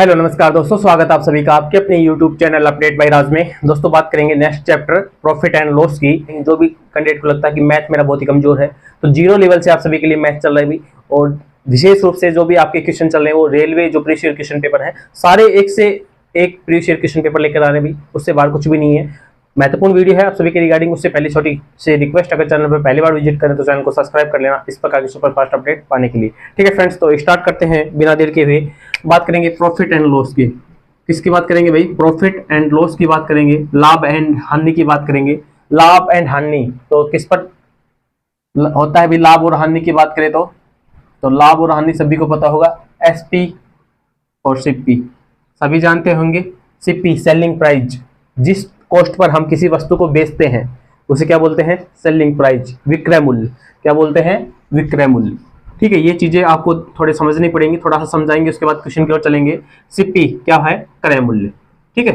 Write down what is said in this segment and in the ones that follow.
Hello नमस्कार दोस्तों, स्वागत है आप सभी का आपके अपने यूट्यूब चैनल अपडेट बाय राज में। दोस्तों बात करेंगे next chapter profit and loss की। जो भी कैंडिडेट को लगता है कि मैथ मेरा बहुत ही कमजोर है तो जीरो लेवल से आप सभी के लिए मैथ चल रहा है भी, और विशेष रूप से जो भी आपके क्वेश्चन चल रहे हैं वो रेलवे जो प्रीवियस ईयर क्वेश्चन पेपर है सारे एक से एक प्रीवियस ईयर क्वेश्चन पेपर लेकर आ रहे हैं भी, उससे बाहर कुछ भी नहीं है। महत्वपूर्ण वीडियो है आप सभी के रिगार्डिंग। उससे पहले छोटी से रिक्वेस्ट, अगर चैनल पर पहली बार विजिट करें तो चैनल को सब्सक्राइब कर लेना इस प्रकार की सुपर फास्ट अपडेट पाने के लिए। ठीक है फ्रेंड्स, तो स्टार्ट करते हैं बिना देर के हुए। बात करेंगे प्रॉफिट एंड लॉस की। किसकी बात करेंगे भाई? प्रॉफिट एंड लॉस की बात करेंगे, लाभ एंड हानि की बात करेंगे। लाभ एंड हानि तो किस पर होता है भाई? लाभ और हानि की बात करें तो लाभ और हानि सभी को पता होगा, एसपी और सीपी सभी जानते होंगे। सीपी सेलिंग प्राइस, जिस कॉस्ट पर हम किसी वस्तु को बेचते हैं उसे क्या बोलते हैं? सेलिंग प्राइस, विक्रय मूल्य। क्या बोलते हैं? विक्रय मूल्य। ठीक है, ये चीजें आपको थोड़े समझनी पड़ेंगी, थोड़ा सा समझाएंगे उसके बाद क्वेश्चन की ओर चलेंगे। सीपी क्या है? क्रय मूल्य। ठीक है,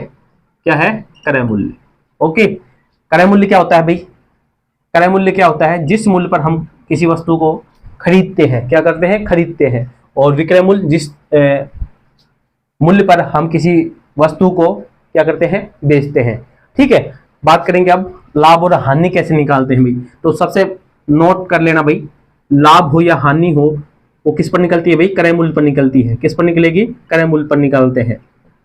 क्या है? क्रय मूल्य। ओके, क्रय मूल्य क्या होता है भाई? क्रय मूल्य क्या होता है? जिस मूल्य पर हम किसी वस्तु को खरीदते हैं, क्या करते हैं? खरीदते हैं। और विक्रय मूल्य जिस मूल्य पर हम किसी वस्तु को क्या करते हैं? बेचते हैं। ठीक है, बात करेंगे अब लाभ और हानि कैसे निकालते हैं भाई। तो सबसे नोट कर लेना भाई, लाभ हो या हानि हो वो किस पर निकलती है भाई? क्रय मूल्य पर निकलती है। किस पर निकलेगी? क्रय मूल्य पर निकालते हैं।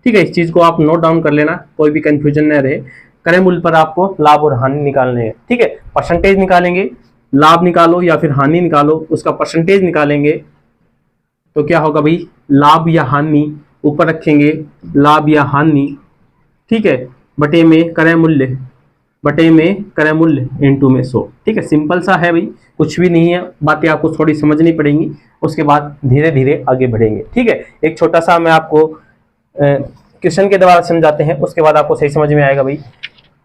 ठीक है, इस चीज को आप नोट डाउन कर लेना, कोई भी कंफ्यूजन न रहे। क्रय मूल्य पर आपको लाभ और हानि निकालने हैं। ठीक है, परसेंटेज निकालेंगे, लाभ निकालो या फिर हानि निकालो, उसका परसेंटेज निकालेंगे तो क्या होगा भाई? लाभ या हानि ऊपर रखेंगे, लाभ या हानि, ठीक है, बटे में क्रय मूल्य, बटे में क्रय मूल्य इनटू में 100। ठीक है, सिंपल सा है भाई, कुछ भी नहीं है। बातें आपको थोड़ी समझनी पड़ेंगी, उसके बाद धीरे धीरे आगे बढ़ेंगे। ठीक है, एक छोटा सा मैं आपको क्वेश्चन के द्वारा समझाते हैं, उसके बाद आपको सही समझ में आएगा भाई।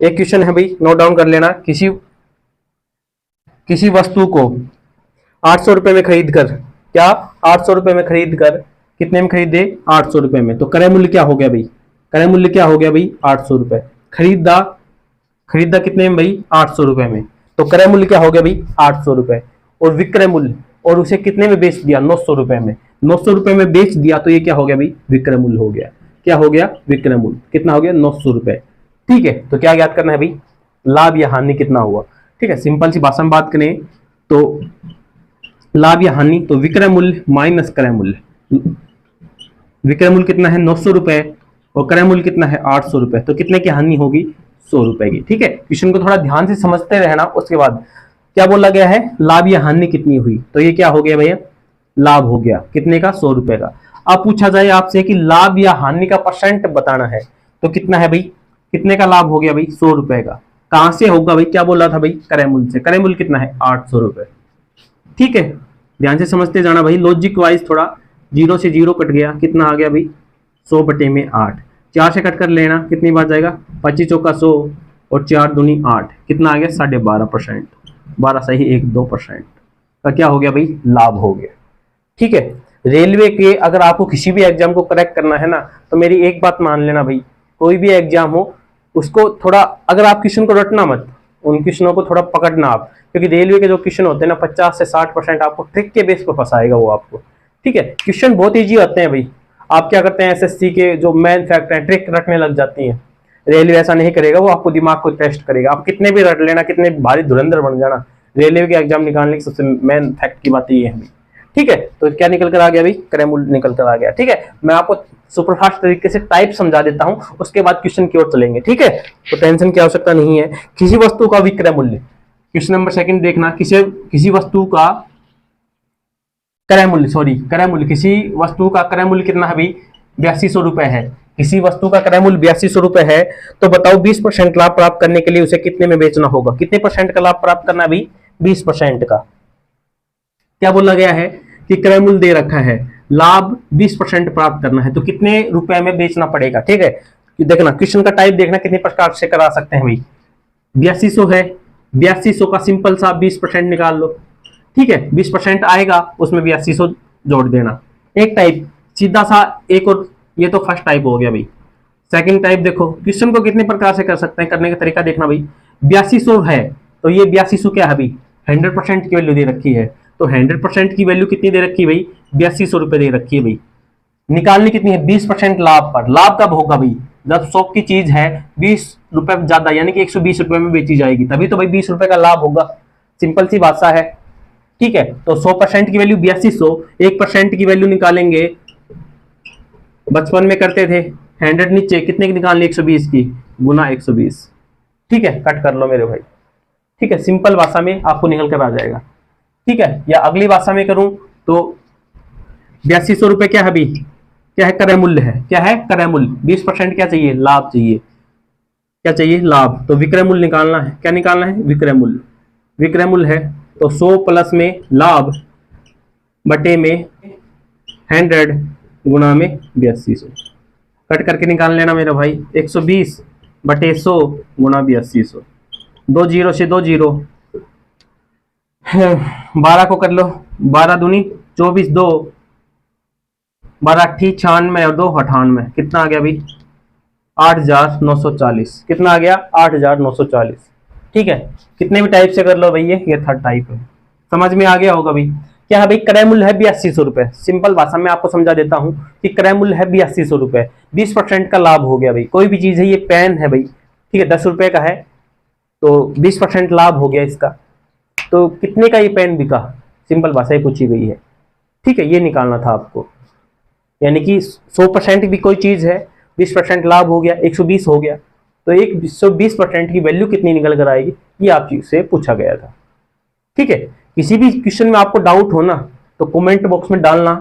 एक क्वेश्चन है भाई, नोट डाउन कर लेना। किसी वस्तु को 800 रुपए में खरीद कर, क्या 800 रुपए में खरीद कर कितने में खरीदे? 800 रुपए में। तो क्रय मूल्य क्या हो गया भाई? क्रय मूल्य क्या हो गया भाई? 800 रुपए। खरीदा कितने में भाई? 800 रुपए में। तो क्रय मूल्य क्या हो गया भाई? 800 रुपए। और विक्रय मूल्य, और उसे कितने में बेच दिया? 900 रुपए में। 900 रुपए में बेच दिया तो ये क्या हो गया भाई? विक्रय मूल्य हो गया। क्या हो गया? विक्रय मूल्य। कितना हो गया? 900 रुपए। ठीक है, तो क्या ज्ञात करना है भाई? लाभ या हानि कितना हुआ। ठीक है, सिंपल सी भाषा में बात करें तो लाभ या हानि तो विक्रय मूल्य माइनस क्रय मूल्य। विक्रय मूल्य कितना है? 900 रुपए, और क्रय मूल्य कितना है? 800 रुपए। तो कितने की हानि होगी? 100 रुपए की। ठीक है, क्वेश्चन को थोड़ा ध्यान से समझते रहना। उसके बाद क्या बोला गया है? लाभ या हानि कितनी हुई। तो ये क्या हो गया भैया? लाभ हो गया। कितने का? 100 रुपए का। अब पूछा जाए आपसे कि लाभ या हानि का परसेंट बताना है तो कितना है भाई? कितने का लाभ हो गया भाई? 100 रुपए का। कहां से होगा भाई? क्या बोला था भाई? क्रय मूल्य से। क्रय मूल्य कितना है? 800 रुपए। ठीक है, ध्यान से समझते जाना भाई, लॉजिक वाइज थोड़ा। 0 से 0 कट गया, कितना आ गया भाई? 100 बटे में 8। 4 से कट कर लेना, कितनी बात जाएगा? 25 चौका 100 और 4 दूनी 8, कितना आ गया? 12.5%। 12 सही 1-2% का क्या हो गया भाई? लाभ हो गया। ठीक है, रेलवे के अगर आपको किसी भी एग्जाम को करेक्ट करना है ना तो मेरी एक बात मान लेना भाई, कोई भी एग्जाम हो उसको थोड़ा, अगर आप क्वेश्चन को रटना मत, उन क्वेश्चनों को थोड़ा पकड़ना आप, क्योंकि रेलवे के जो क्वेश्चन होते हैं ना 50 से 60% आपको ट्रिक के बेस पर फंसाएगा वो आपको। ठीक है, क्वेश्चन बहुत ईजी होते हैं भाई। आप क्या करते हैं, एसएससी के जो मेन फैक्ट है ट्रिक रखने लग जाती हैं। रेलवे ऐसा नहीं करेगा, वो आपको दिमाग को टेस्ट करेगा। आप कितने भी रट लेना, कितने भारी धुरंधर बन जाना, रेलवे के एग्जाम निकालने की सबसे मेन फैक्ट की बात ये है भाई। ठीक है, तो क्या निकल कर आ गया भाई? क्रय मूल्य निकल कर आ गया। ठीक है, मैं आपको सुपरफास्ट तरीके से टाइप समझा देता हूं, उसके बाद क्वेश्चन की ओर चलेंगे। ठीक है, तो टेंशन की आवश्यकता नहीं है। किसी वस्तु का विक्रय मूल्य, क्वेश्चन नंबर सेकंड देखना। किसी वस्तु का क्रय मूल्य, क्रय मूल्य, किसी वस्तु का क्रय मूल्य कितना है भाई? 8200 रुपए है। किसी वस्तु का क्रय मूल्य 8200 रुपए है, तो बताओ 20% लाभ प्राप्त करने के लिए उसे कितने में बेचना होगा? कितने परसेंट का लाभ प्राप्त करना है भाई? 20% का। क्या बोला गया है कि क्रय मूल्य दे रखा है, लाभ 20% प्राप्त करना है, तो कितने रुपए में बेचना पड़ेगा? ठीक है, देखना क्वेश्चन का टाइप देखना कितने प्रकार से करा सकते हैं भाई। 8200 है, 8200 का सिंपल सा 20% निकाल लो। ठीक है, 20% आएगा, उसमें 8200 जोड़ देना। एक टाइप सीधा सा एक, और ये तो फर्स्ट टाइप हो गया भाई। सेकंड टाइप देखो, क्वेश्चन को कितने प्रकार से कर सकते हैं, करने का तरीका देखना भाई। 8200 है तो ये 8200 क्या है भाई? 100% की वैल्यू दे रखी है, तो 100% की वैल्यू कितनी दे रखी है भाई? 8200 रुपए दे रखी है भाई। निकालनी कितनी है? 20% लाभ पर। लाभ कब होगा भाई? जब 100 की चीज है 20 रुपए ज्यादा, यानी कि 120 रुपए में बेची जाएगी, तभी तो भाई 20 रुपए का लाभ होगा। सिंपल सी भाषा है। ठीक है, तो 100% की वैल्यू 8200, 1% की वैल्यू निकालेंगे, बचपन में करते थे 100 नीचे, कितने की निकालनी? 120 की, गुना 120। ठीक है, कट कर लो मेरे भाई। ठीक है, सिंपल भाषा में आपको निकल कर आ जाएगा। ठीक है, या अगली भाषा में करूं तो 8200 रुपए क्या है भाई? क्या है? क्रय मूल्य है। क्या है? क्रय मूल्य। 20% क्या चाहिए? लाभ चाहिए। क्या चाहिए? लाभ। तो विक्रय मूल्य निकालना है। क्या निकालना है? विक्रय मूल्य। विक्रय मूल्य है तो 100 प्लस में लाभ बटे में 100 गुणा में 8200, कट करके निकाल लेना मेरा भाई। 120 बटे 100 गुणा 8200, 2 जीरो से 2 जीरो, 12 को कर लो, 12 दूनी 24, 2 12 अट्ठी 96 और 2 98, कितना आ गया भाई? 8940। कितना आ गया? 8940। ठीक है, कितने भी टाइप से कर लो भाई, ये थर्ड टाइप है। समझ में आ गया होगा भाई। क्या है भाई? क्रय मूल्य है 8200 रुपए। सिंपल भाषा में आपको समझा देता हूं कि क्रय मूल्य है 8200 रुपए, 20% का लाभ हो गया भाई। कोई भी चीज है, ये पेन है भाई, ठीक है, 10 रुपए का है, तो 20% लाभ हो गया इसका, तो कितने का ये पेन बिका? सिंपल भाषा पूछी गई है। ठीक है, ये निकालना था आपको। यानी कि 100% भी कोई चीज है, 20% लाभ हो गया, 120 हो गया, तो 120% की वैल्यू कितनी निकल कर आएगी, ये आपसे पूछा गया था। ठीक है, किसी भी क्वेश्चन में आपको डाउट हो ना तो कमेंट बॉक्स में डालना,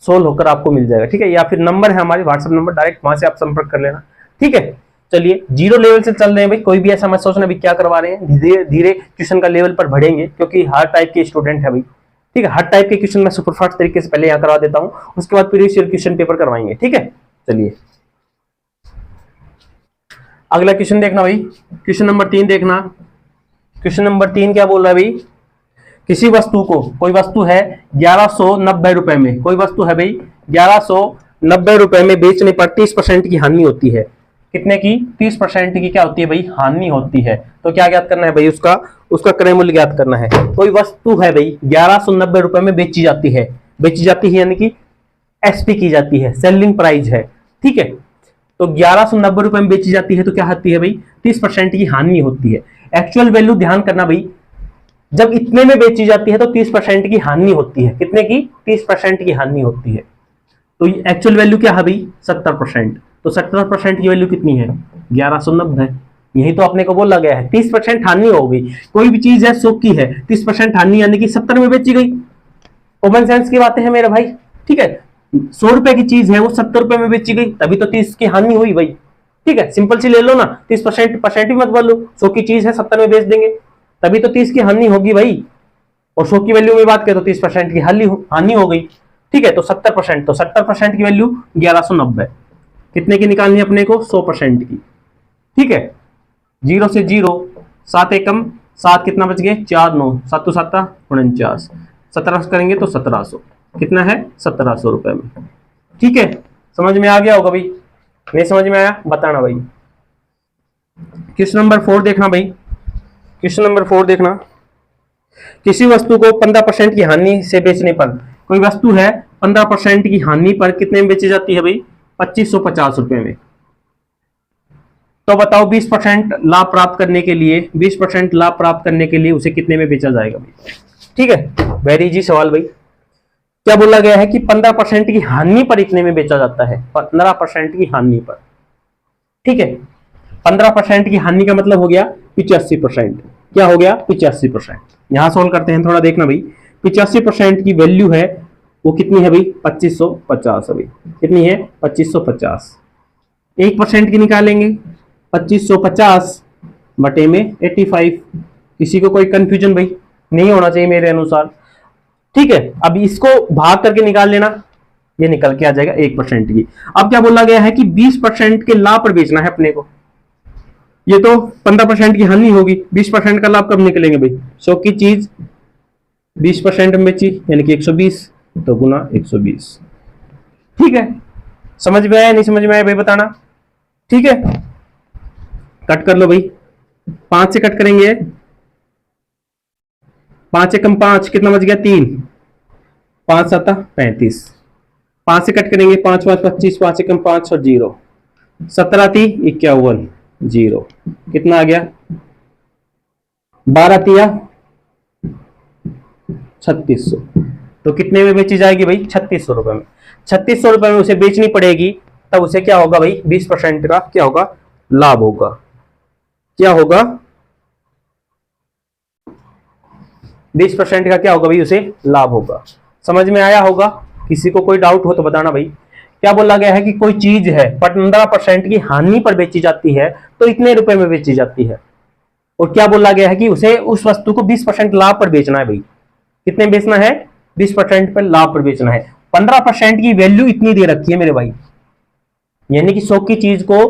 सोल्व होकर आपको मिल जाएगा। ठीक है, या फिर नंबर है हमारे व्हाट्सएप नंबर, डायरेक्ट वहां से आप संपर्क कर लेना। ठीक है, चलिए जीरो लेवल से चल रहे हैं भाई। कोई भी ऐसा मत सोचना अभी क्या करवा रहे हैं, धीरे धीरे क्वेश्चन का लेवल पर बढ़ेंगे, क्योंकि हर टाइप के स्टूडेंट है भाई। ठीक है, हर टाइप के क्वेश्चन मैं सुपरफास्ट तरीके से पहले यहाँ करवा देता हूँ, उसके बाद प्रीवियस ईयर क्वेश्चन पेपर करवाएंगे। ठीक है, चलिए अगला क्वेश्चन देखना भाई। क्वेश्चन नंबर 3 देखना। क्वेश्चन नंबर 3 क्या बोल रहा है भाई? किसी वस्तु को, कोई वस्तु है 1190 रुपए में, कोई वस्तु है भाई 1190 रुपए में बेचने पर 30% की हानि होती है। कितने की? 30% की क्या होती है भाई? हानि होती है। तो क्या ज्ञात करना है भाई? उसका क्रय मूल्य ज्ञात करना है। कोई वस्तु है भाई 1190 रुपए में बेची जाती है, बेची जाती है यानी कि एसपी की जाती है, सेलिंग प्राइस है। ठीक है, तो 1190 रुपए में बेची जाती है, तो क्या होती है भाई? 30% की हानि होती है। एक्चुअल वैल्यू ध्यान करना भाई, जब इतने में बेची जाती है तो 30% की हानि होती है। कितने की? 30% की हानि होती है। तो एक्चुअल वैल्यू क्या है भाई? 70%। तो 70% की वैल्यू कितनी है? 1190। यही तो अपने को बोला गया है, 30% हानि हो गई। कोई भी चीज है 100 की है, 30% हानि यानी कि 70 में बेची गई। कॉमन सेंस की बातें हैं मेरे भाई। ठीक है, 100 रुपए की चीज है, वो 70 रुपए में बेची गई, तभी तो 30 की हानि हुई भाई। ठीक है, सिंपल सी ले लो ना, 30% भी मत बोलो, 100 की चीज है 70 में बेच देंगे, तभी तो 30 की हानि होगी भाई। और 100 की वैल्यू में बात करें तो 30% की हानि हो गई। ठीक है, तो 70%, तो 70% की वैल्यू 1190। कितने की निकालनी है अपने को? 100% की। ठीक है, जीरो से जीरो, 7 एकम 7, कितना बच गए? 4 9, 7 7 49, 17 करेंगे तो 1700। कितना है? 1700 रुपए में। ठीक है, समझ में आ गया होगा भाई? नहीं समझ में आया बताना भाई। क्वेश्चन नंबर 4 देखना भाई। क्वेश्चन नंबर 4 देखना। किसी वस्तु को 15% की हानि से बेचने पर, कोई वस्तु है 15% की हानि पर कितने में बेची जाती है भाई? 2550 रुपए में। तो बताओ 20% लाभ प्राप्त करने के लिए, 20% लाभ प्राप्त करने के लिए उसे कितने में बेचा जाएगा भाई? ठीक है, वेरी इजी सवाल भाई। क्या बोला गया है कि 15% की हानि पर इतने में बेचा जाता है, 15% की हानि पर। ठीक है, 15% की हानि का मतलब हो गया 85%। क्या हो गया? 85%। यहां सोल्व करते हैं, थोड़ा देखना भाई। 85% की वैल्यू है वो कितनी है भाई? 2550 अभी। कितनी है? 2550। 1% की निकालेंगे, 2550 बटे में 85। किसी को कोई कंफ्यूजन भाई नहीं होना चाहिए मेरे अनुसार। ठीक है, अब इसको भाग करके निकाल लेना, ये निकल के आ जाएगा 1% की। अब क्या बोला गया है कि 20% के लाभ पर बेचना है अपने को। ये तो 15% की हानि होगी, 20% का लाभ कब निकलेंगे भाई? 100 की चीज 20% में बेची यानी कि 120, तो गुना 120। ठीक है, समझ में आया नहीं समझ में आया भाई बताना। ठीक है, कट कर लो भाई, 5 से कट करेंगे, 5 एकम 5, कितना बच गया? 3, 5 7 35। 5 से कट करेंगे, 5 5 25, 5 एकम 5 और 0, 17 थी 51, 0, कितना आ गया, 12 तिया 3600। तो कितने में बेची जाएगी भाई, 3600 रुपए में। 3600 रुपए में उसे बेचनी पड़ेगी, तब उसे क्या होगा भाई, 20% का क्या होगा, लाभ होगा। क्या होगा, 20% का क्या होगा भाई, उसे लाभ होगा। समझ में आया होगा? किसी को कोई डाउट हो तो बताना भाई। क्या बोला गया है कि कोई चीज है 15% की हानि पर बेची जाती है तो इतने रुपए में बेची जाती है। और क्या बोला गया है कि उसे उस वस्तु को 20% लाभ पर बेचना है भाई। कितने बेचना है, 20% पर लाभ पर बेचना है। 15% की वैल्यू इतनी दे रखी है मेरे भाई, यानी कि 100 की चीज को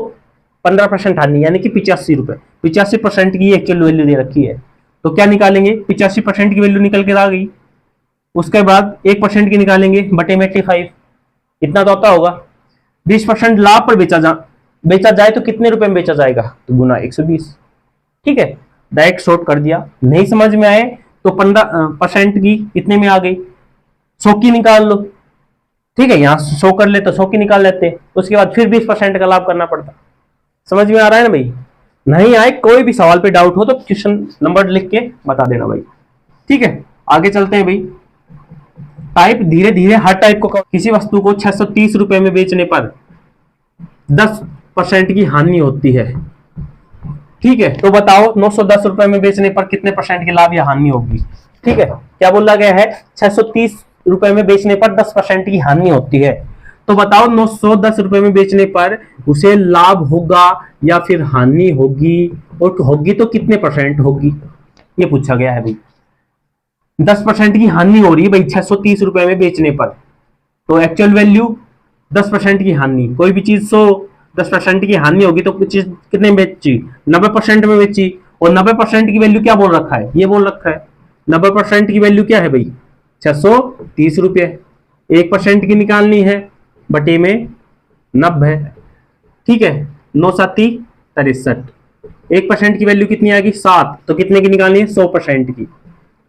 15% हानि, यानी कि 85 रुपए, 85% की एक्चुअल वैल्यू दे रखी है। तो क्या निकालेंगे, 85% की वैल्यू निकल के आ गई। उसके बाद 1% की निकालेंगे बटे में 85, इतना तो आता होगा। 20% लाभ पर बेचा जाए तो कितने रुपए में बेचा जाएगा, तो गुना 120। ठीक है, डायरेक्ट शॉर्ट कर दिया। नहीं समझ में आए तो 15% की इतने में आ गई, 100 की निकाल लो। ठीक है, यहां 100 कर ले तो 100 की निकाल लेते, उसके बाद फिर 20% का लाभ करना पड़ता। समझ में आ रहा है ना भाई? नहीं आए, कोई भी सवाल पे डाउट हो तो क्वेश्चन नंबर लिख के बता देना भाई। ठीक है, आगे चलते हैं भाई। टाइप धीरे धीरे हर टाइप को, किसी वस्तु को 630 रुपए में बेचने पर 10% की हानि होती है। ठीक है, तो बताओ 910 रुपए में बेचने पर कितने परसेंट की लाभ या हानि होगी। ठीक है, क्या बोला गया है, 630 रुपए में बेचने पर 10% की हानि होती है। तो बताओ 910 रुपए में बेचने पर उसे लाभ होगा या फिर हानि होगी, और होगी तो कितने परसेंट होगी, ये पूछा गया है भाई। 10% की हानि हो रही है भाई 630 रुपए में बेचने पर, तो एक्चुअल वैल्यू 10% की हानि। कोई भी चीज 10% की हानि होगी तो कुछ चीज कितने में बेची, 90% में बेची। और 90% की वैल्यू क्या बोल रखा है, ये बोल रखा है 90% की वैल्यू क्या है भाई, 630 रुपये। 1% की निकालनी है, बटे में 90। ठीक है, 9 7 63, 1% की वैल्यू कितनी आएगी 7, तो कितने की निकालनी है, 100% की।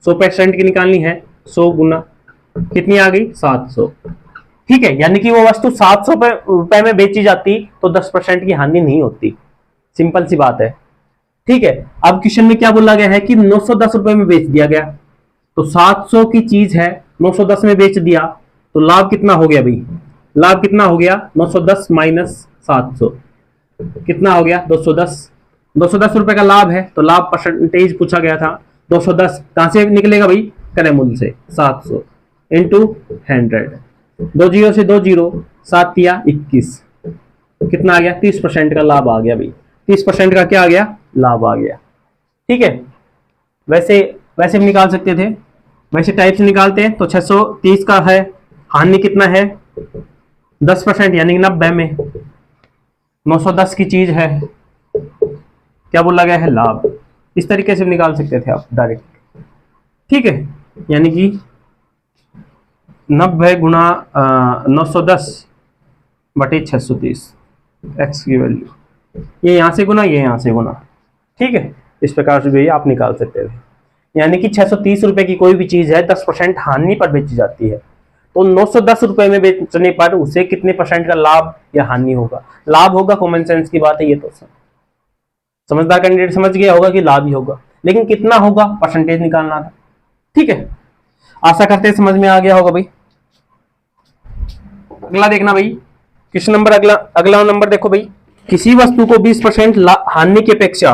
100% की निकालनी है, 100 गुना कितनी आ गई, 700। ठीक है, यानी कि वो वस्तु 700 रुपए में बेची जाती तो 10% की हानि नहीं होती। सिंपल सी बात है। ठीक है, अब क्वेश्चन में क्या बोला गया है कि 910 रुपए में बेच दिया गया, तो 700 की चीज है 910 में बेच दिया, तो लाभ कितना हो गया भाई, लाभ कितना हो गया, 910 माइनस 700 कितना हो गया, 210। 210 रुपए का लाभ है, तो लाभ परसेंटेज पूछा गया था। 210 कहां से निकलेगा भाई, क्रय मूल्य से। 700 इंटू 100, 2 जीरो से 2 जीरो, 7 तिया 21, कितना आ गया, 30% का लाभ आ गया भाई। 30% का क्या आ गया, लाभ आ गया। ठीक है, वैसे वैसे भी निकाल सकते थे, वैसे टाइप से निकालते हैं। तो 630 का है, हानि कितना है 10%, यानी 90 में। 910 की चीज है, क्या बोला गया है, लाभ। इस तरीके से निकाल सकते थे आप डायरेक्ट। ठीक है, यानी कि 90 गुना 910 बटे 630, एक्स की वैल्यू, ये यहां से गुना, ये यहां से गुना। ठीक है, इस प्रकार से भी आप निकाल सकते थे। यानी कि 630 रुपए की कोई भी चीज है 10% हानि पर बेची जाती है, तो 910 रुपए में बेचने पर उसे कितने परसेंट का लाभ या हानि होगा। लाभ होगा, कॉमन सेंस की बात है ये, तो समझदार कैंडिडेट समझ गया होगा कि लाभ ही होगा, लेकिन कितना होगा परसेंटेज निकालना था। ठीक है, आशा करते हैं समझ में आ गया होगा भाई। अगला देखना भाई, क्वेश्चन नंबर अगला नंबर देखो भाई। किसी वस्तु को 20% हानि की अपेक्षा,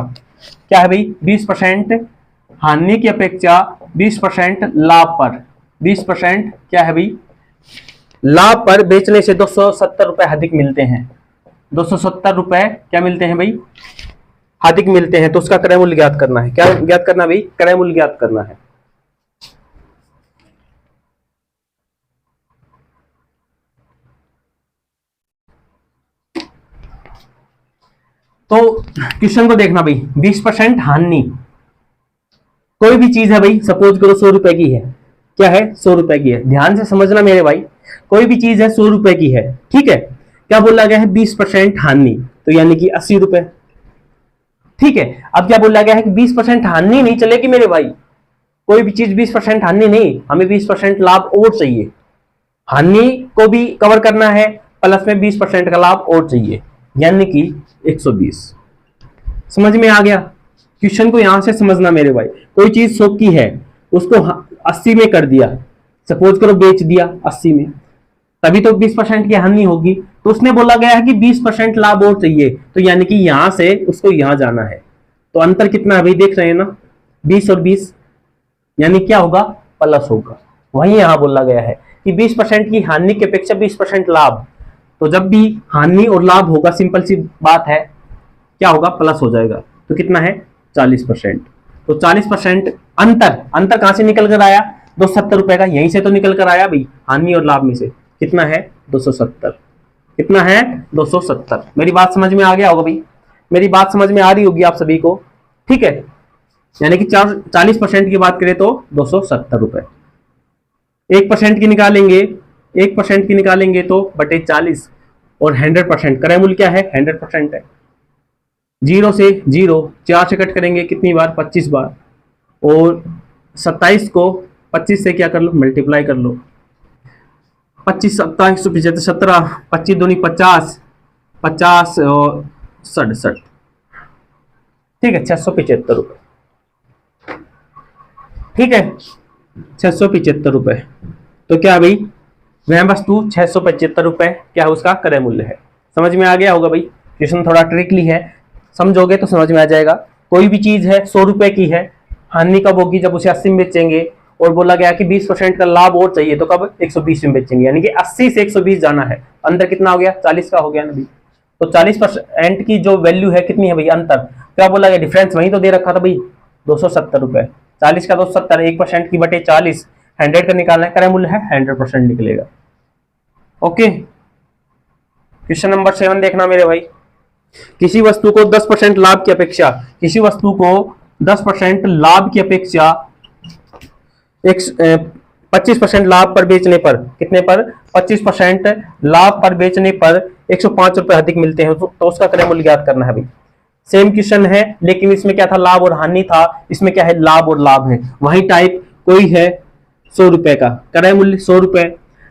क्या है भाई, 20% हानि की अपेक्षा 20% लाभ पर, 20% क्या है भाई, लाभ पर बेचने से 270 रुपए अधिक मिलते हैं। 270 रुपए क्या मिलते हैं भाई, अधिक मिलते हैं। तो उसका क्रय मूल्य ज्ञात करना है। क्या ज्ञात करना भाई, क्रय मूल्य ज्ञात करना है। तो क्वेश्चन को देखना भाई, 20% हानि, कोई भी चीज है भाई, सपोज करो 100 रुपए की है। क्या है, 100 रुपए की है, ध्यान से समझना मेरे भाई। कोई भी चीज है 100 रुपए की है, ठीक है। क्या बोला गया है, 20% हानि, तो यानी कि 80 रुपए। ठीक है, अब क्या बोला गया है कि 20% हानि नहीं चलेगी मेरे भाई, कोई भी चीज 20% हानि नहीं, हमें 20% लाभ और चाहिए। हानि को भी कवर करना है, प्लस में 20% का लाभ और चाहिए, यानी कि 120। समझ में आ गया? क्वेश्चन को यहां से समझना मेरे भाई। कोई चीज 100 की है, उसको 80 में कर दिया, सपोज करो बेच दिया 80 में, तभी तो 20% की हानि होगी। तो उसने बोला गया है कि 20% लाभ और चाहिए, तो यानी कि यहां से उसको यहां जाना है। तो अंतर कितना है भाई, देख रहे हैं ना, 20 और 20, यानी क्या होगा, प्लस होगा। वही यहां बोला गया है कि 20% की हानि की अपेक्षा 20% लाभ। तो जब भी हानि और लाभ होगा, सिंपल सी बात है, क्या होगा, प्लस हो जाएगा। तो कितना है, 40%। तो 40% अंतर, अंतर कहां से निकल कर आया, 270 रुपए का, यहीं से तो निकल कर आया भाई, हानि और लाभ में से। कितना है, 270। कितना है, 270। मेरी बात समझ में आ गया होगा भाई, मेरी बात समझ में आ रही होगी आप सभी को, ठीक है। यानी कि 40% की बात करें तो 270 रुपए। 1% की निकालेंगे, 1% की निकालेंगे तो बटे 40, और 100% क्रय मूल्य क्या है, 100% है। जीरो से जीरो, 4 से कट करेंगे कितनी बार, 25 बार, और 27 को 25 से क्या कर लो, मल्टीप्लाई कर लो। 25 सत्ता 175, 17, 25 दूनी 50, 50 और 67, ठीक है, 675 रुपए, ठीक है, 675 रुपए। तो क्या भाई, वह वस्तु 675 रुपए क्या है, उसका क्रय मूल्य है। समझ में आ गया होगा भाई, क्वेश्चन थोड़ा ट्रिकली है, समझोगे तो समझ में आ जाएगा। कोई भी चीज है 100 रुपए की है, हानि कब होगी, जब उसे 80 में बेचेंगे, और बोला गया कि 20% का लाभ और चाहिए, तो कब, 120 में बेचेंगे, यानी कि 80 से 120 जाना है। अंतर कितना हो गया, 40 का हो गया ना भाई। तो 40% की जो वैल्यू है कितनी है भाई, अंतर, क्या बोला गया, डिफरेंस वही तो दे रखा था भाई, 270 रुपए। 40 का 270, 1% की बटे 40, 100 का निकालना है, क्रय मूल्य है, 100% निकलेगा। ओके, क्वेश्चन नंबर 7 देखना मेरे भाई। किसी वस्तु को 10% लाभ की अपेक्षा, किसी वस्तु को 10% लाभ की अपेक्षा 25% लाभ पर बेचने पर, कितने पर, 25% लाभ पर बेचने पर 105 रुपए अधिक मिलते हैं, तो उसका क्रय मूल्य ज्ञात करना है भाई। सेम क्वेश्चन है, लेकिन इसमें क्या था, लाभ और हानि था, इसमें क्या है, लाभ और लाभ है। वही टाइप कोई है 100 रुपए का, क्रय मूल्य 100 रुपए,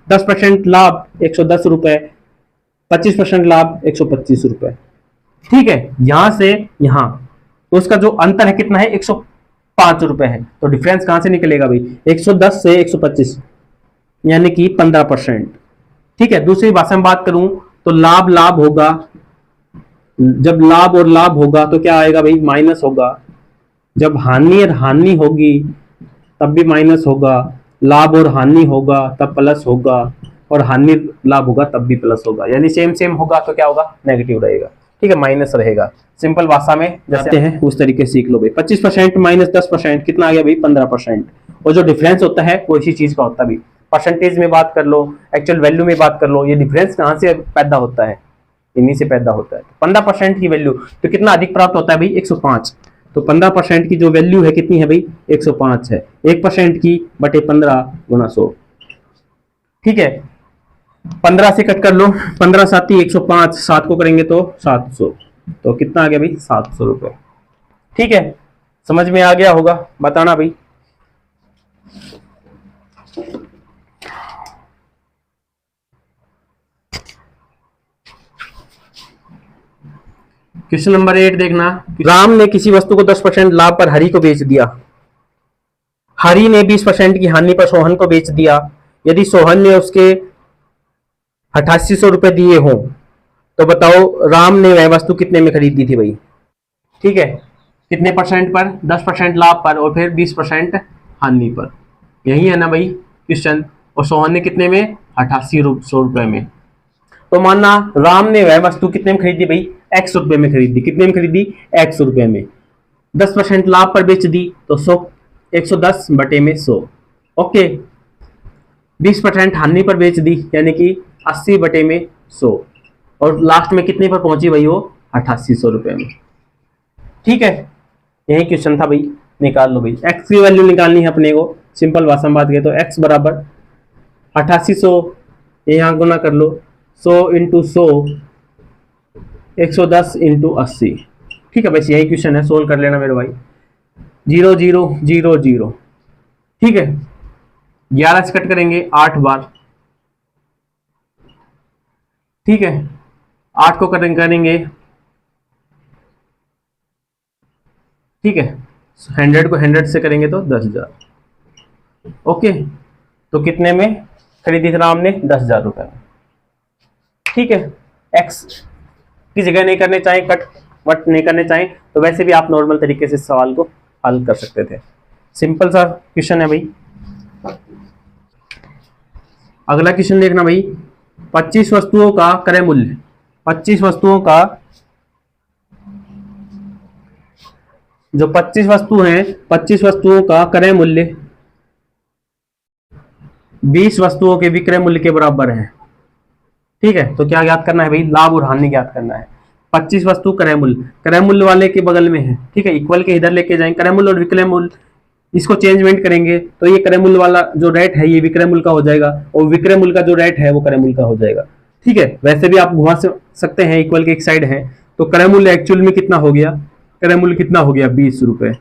10% लाभ 110 रुपए, 25% लाभ 125 रुपए, ठीक है। यहां से यहां, तो उसका जो अंतर है कितना है, 105 रुपए है। तो डिफरेंस कहां से निकलेगा भाई, 110 से 125, यानी कि 15%, ठीक है। दूसरी भाषा में बात करूं तो लाभ लाभ होगा, जब लाभ और लाभ होगा तो क्या आएगा भाई, माइनस होगा। जब हानि और हानि होगी तब भी माइनस होगा, लाभ और हानि होगा तब प्लस होगा, और हानि लाभ होगा तब भी प्लस होगा, यानी सेम सेम होगा तो क्या होगा, नेगेटिव रहेगा, ठीक है, माइनस रहेगा। सिंपल भाषा में जैसे हैं उस तरीके सीख लो भाई। 25% माइनस 10% कितना आ गया भाई, 15%। और जो डिफरेंस होता है वो इसी चीज का होता है भाई, परसेंटेज में बात कर लो, एक्चुअल वैल्यू में बात कर लो, ये डिफरेंस कहां से पैदा होता है, इन्हीं से पैदा होता है। 15% की वैल्यू तो कितना अधिक प्राप्त होता है भाई, 105। तो 15% की जो वैल्यू है कितनी है भाई, 105 है। 1% की बटे 15 गुना 100, ठीक है। 15 से कट कर लो, 15 साती 105, 7 को करेंगे तो 700, तो कितना आ गया भाई, 700 रुपए, ठीक है। समझ में आ गया होगा, बताना भाई। क्वेश्चन नंबर 8 देखना। राम ने किसी वस्तु को 10% लाभ पर हरि को बेच दिया, हरि ने 20% की हानि पर सोहन को बेच दिया। यदि सोहन ने उसके 8800 रुपए दिए हों, तो बताओ राम ने वह वस्तु कितने में खरीदी थी भाई, ठीक है। कितने परसेंट पर, 10% लाभ पर, और फिर 20% हानि पर, यही है ना भाई क्वेश्चन। और सोहन ने कितने में, 8800 रुपए में। तो मानना राम ने वह वस्तु कितने में खरीदी भाई, 100 रुपए में खरीदी, कितने में खरीदी, 100 रुपए में। 10% लाभ पर बेच दी तो 100, 110 बटे में 100, ओके। 20% हानि पर बेच दी, यानी कि 80 बटे में 100, और लास्ट में कितने पर पहुंची भाई वो, 8800 रुपए में, ठीक है। यही क्वेश्चन था भाई, निकाल लो भाई। एक्स की वैल्यू निकालनी है अपने को, सिंपल भाषा में बात करें तो एक्स बराबर 8800, यहाँ गुना कर लो, 100 इंटू 100, 110 इंटू 80, ठीक है। बस यही क्वेश्चन है, सोल्व कर लेना मेरे भाई। 0 0 0 0, ठीक है। 11 से कट करेंगे 8 बार, ठीक है, 8 को करेंगे, ठीक है, 100 को 100 से करेंगे तो 10,000। ओके, तो कितने में खरीदी थी हमने? 10,000 रुपए में। ठीक है, एक्स की जगह नहीं करने चाहें, कट वट नहीं करने चाहें तो वैसे भी आप नॉर्मल तरीके से इस सवाल को हल कर सकते थे। सिंपल सा क्वेश्चन है भाई। अगला क्वेश्चन देखना भाई, 25 वस्तुओं का क्रय मूल्य, 25 वस्तुओं का, जो 25 वस्तु हैं, 25 वस्तुओं का क्रय मूल्य 20 वस्तुओं के विक्रय मूल्य के बराबर है। ठीक है, तो क्या ज्ञात करना है भाई? लाभ और हानि ज्ञात करना है। 25 वस्तु क्रय मूल्य, क्रय मूल्य वाले के बगल में है, ठीक है, इक्वल के इधर लेके जाएंगे, क्रय मूल्य और विक्रय मूल्य इसको चेंजमेंट करेंगे तो ये क्रय मूल्य वाला जो रेट है ये विक्रय मूल्य का हो जाएगा और विक्रय मूल्य का जो रेट है वो क्रय मूल्य का हो जाएगा। ठीक है, वैसे भी आप घुमा सकते हैं, इक्वल के एक साइड है, तो क्रय मूल्य एक्चुअल में कितना हो गया? क्रय मूल्य कितना हो गया? 20 रुपए,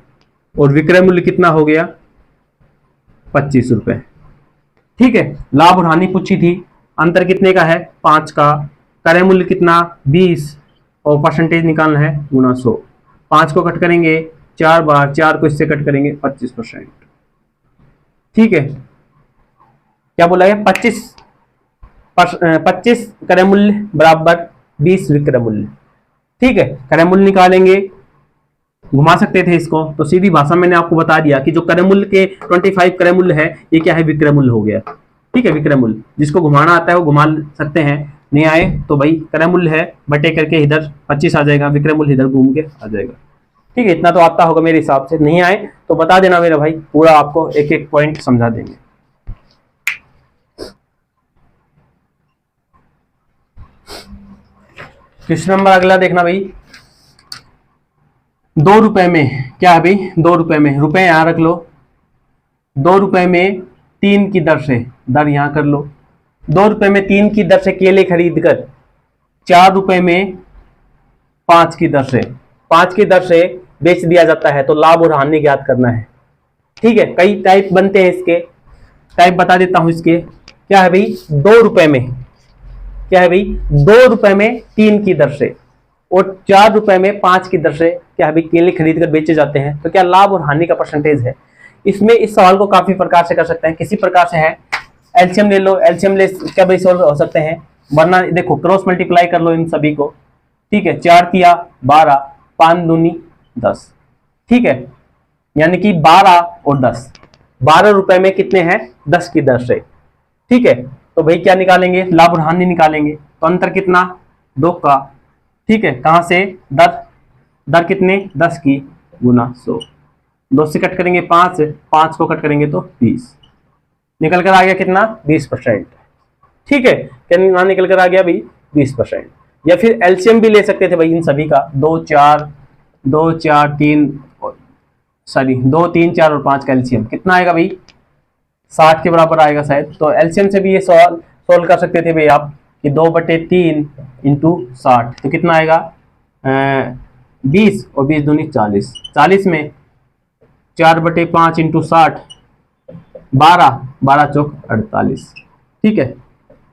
और विक्रय मूल्य कितना हो गया? 25 रुपए। ठीक है, लाभ और हानि पूछी थी, अंतर कितने का है? 5 का, क्रय मूल्य कितना? 20, और परसेंटेज निकालना है गुना 100। 5 को कट करेंगे 4 बार, 4 को इससे कट करेंगे 25%। ठीक है, क्या बोला है? 25 क्रय मूल्य बराबर 20 विक्रय मूल्य। ठीक है, क्रय मूल्य निकालेंगे, घुमा सकते थे इसको, तो सीधी भाषा मैंने आपको बता दिया कि जो क्रय मूल्य के 25 क्रय मूल्य है ये क्या है? विक्रय मूल्य हो गया। ठीक है, विक्रय मूल्य, जिसको घुमाना आता है वो घुमा सकते हैं, नहीं आए तो भाई क्रय मूल्य है बटे करके इधर 25 आ जाएगा, विक्रय मूल्य इधर घूम के आ जाएगा। ठीक है, इतना तो आता होगा मेरे हिसाब से, नहीं आए तो बता देना मेरा भाई, पूरा आपको एक एक पॉइंट समझा देंगे। क्वेश्चन नंबर अगला देखना भाई, 2 रुपए में क्या है भाई? 2 रुपए में, रुपए यहां रख लो, 2 रुपए में 3 की दर से, दर यहां कर लो, 2 रुपए में 3 की दर से केले खरीद कर 4 रुपए में 5 की दर से, 5 की दर से बेच दिया जाता है, तो लाभ और हानि ज्ञात करना है। ठीक है, कई टाइप बनते हैं इसके, टाइप बता देता हूं इसके। क्या है भाई? 2 रुपए में, क्या है भाई? 2 रुपए में 3 की दर से और 4 रुपए में 5 की दर से क्या है भाई? केले खरीद कर बेचे जाते हैं, तो क्या लाभ और हानि का परसेंटेज है। इसमें इस सवाल को काफी प्रकार से कर सकते हैं, किसी प्रकार से है, एलसीएम ले लो, एलसीएम ले क्या भाई सॉल्व हो सकते हैं, वरना देखो क्रॉस मल्टीप्लाई कर लो इन सभी को। ठीक है, 4 तिया 12, 5 दूनी 10। ठीक है, यानी कि 12 और 10, 12 रुपए में कितने हैं? 10 की दर से। ठीक है, तो भाई क्या निकालेंगे? लाभ और हानि निकालेंगे, तो अंतर कितना? 2 का। ठीक है, कहां से? दर, दर कितने? 10 की गुना 100, 2 से कट करेंगे 5, 5 को कट करेंगे तो 20, निकल कर आ गया कितना? 20%। ठीक है, क्या निकल कर आ गया भाई? 20%। या फिर एलसीएम भी ले सकते थे भाई इन सभी का, 2 4 2 4 3 सॉरी 2 3 4 और 5 का एलसीएम कितना आएगा भाई? 60 के बराबर आएगा शायद। तो एलसीएम से भी ये सवाल सोल्व कर सकते थे भाई आप, कि 2/3 इंटू 60, तो कितना आएगा? 20, और 20 दूनी 40, 40 में 4/5 इंटू 60, 12, 12 चौक 48। ठीक है,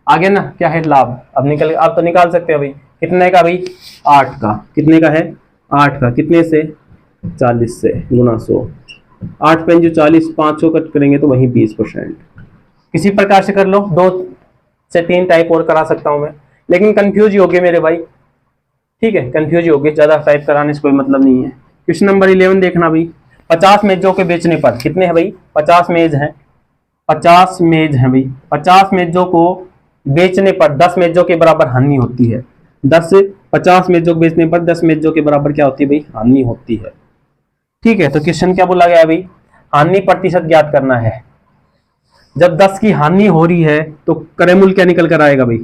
आगे ना क्या है? लाभ। अब निकल, आप तो निकाल सकते हो भाई, कितने का भाई? 8 का। कितने का है? 8 का, कितने से? 40 से गुना 100, 8 पंजू 40, 5 को कट करेंगे तो वही 20%। किसी प्रकार से कर लो, 2 से 3 टाइप और करा सकता हूं मैं, लेकिन कंफ्यूज ही हो गए मेरे भाई। ठीक है, कंफ्यूज ही हो गए, ज्यादा टाइप कराने से कोई मतलब नहीं है। क्वेश्चन नंबर 11 देखना भाई, 50 मेजों के बेचने पर कितने हैं भाई? 50 मेज हैं, 50 मेज हैं भाई, 50 मेजों को बेचने पर 10 मेजों के बराबर हानि होती है। 50 मेजों को बेचने पर 10 मेजों के बराबर क्या होती है भाई? हानि होती है। ठीक है, तो क्वेश्चन क्या बोला गया है भाई? हानि प्रतिशत ज्ञात करना है। जब 10 की हानि हो रही है तो क्रय मूल्य क्या निकल कर आएगा भाई?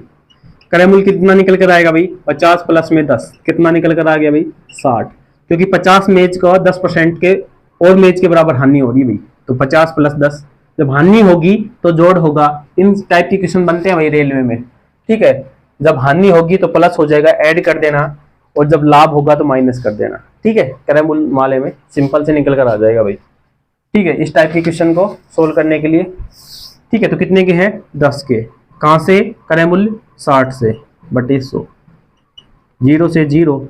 क्रय मूल्य कितना निकल कर आएगा भाई? 50 प्लस में 10, कितना निकल कर आ गया भाई? 60, क्योंकि 50 मेज का 10% के और मेज के बराबर हानि हो रही है भाई, तो 50 प्लस 10, जब हानि होगी तो जोड़ होगा। इन टाइप के क्वेश्चन बनते हैं भाई रेलवे में। ठीक है, जब हानि होगी तो प्लस हो जाएगा, ऐड कर देना, और जब लाभ होगा तो माइनस कर देना। ठीक है, क्रय मूल्य वाले में सिंपल से निकल कर आ जाएगा भाई। ठीक है, इस टाइप के क्वेश्चन को सोल्व करने के लिए। ठीक है, तो कितने के हैं? 10 के। कहां से? क्रय मूल्य 60 से, बटे 100, 0 से 0,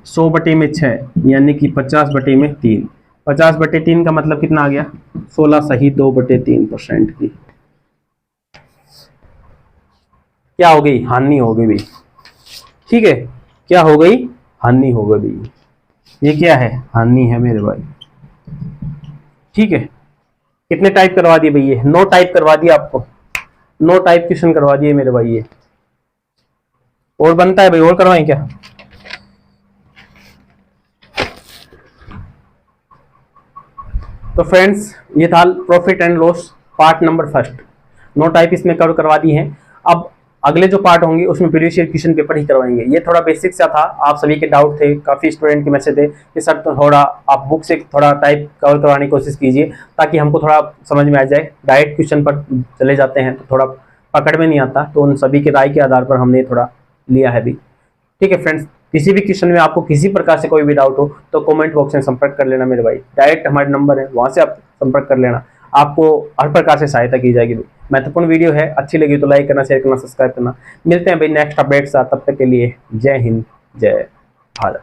100 बटे में 6 यानी कि 50 बटे में 3। 50 बटे 3 का मतलब कितना आ गया? 16 सही 2 बटे 3% की क्या हो गई? हानि हो गई भाई। ठीक है, क्या हो गई? हानि हो गई भाई। ये क्या है? हानि है मेरे भाई। ठीक है, कितने टाइप करवा दिए भाई? ये 9 टाइप करवा दिए आपको, 9 टाइप क्वेश्चन करवा दिए मेरे भाई ये। और बनता है भाई, और करवाएं क्या? तो फ्रेंड्स, ये था profit and loss part number first. 9 type इसमें कवर करवा दी हैं। अब अगले जो पार्ट होंगे उसमें प्रीवियस ईयर क्वेश्चन पेपर ही करवाएंगे। ये थोड़ा बेसिक सा था, आप सभी के डाउट थे, काफी स्टूडेंट के मैसेज थे कि सर तो थोड़ा आप बुक से थोड़ा टाइप कवर करवाने की कोशिश कीजिए ताकि हमको थोड़ा समझ में आ जाए। डायरेक्ट क्वेश्चन पर चले जाते हैं तो थोड़ा पकड़ में नहीं आता, तो उन सभी के राय के आधार पर हमने थोड़ा लिया है भी। ठीक है फ्रेंड्स, किसी भी क्वेश्चन में आपको किसी प्रकार से कोई भी डाउट हो तो कमेंट बॉक्स में संपर्क कर लेना मेरे भाई। डायरेक्ट हमारे नंबर है, वहां से आप संपर्क कर लेना, आपको हर प्रकार से सहायता की जाएगी भाई। महत्वपूर्ण वीडियो है, अच्छी लगी तो लाइक करना, शेयर करना, सब्सक्राइब करना। मिलते हैं भाई नेक्स्ट अपडेट साथ, तब तक के लिए जय हिंद, जय भारत।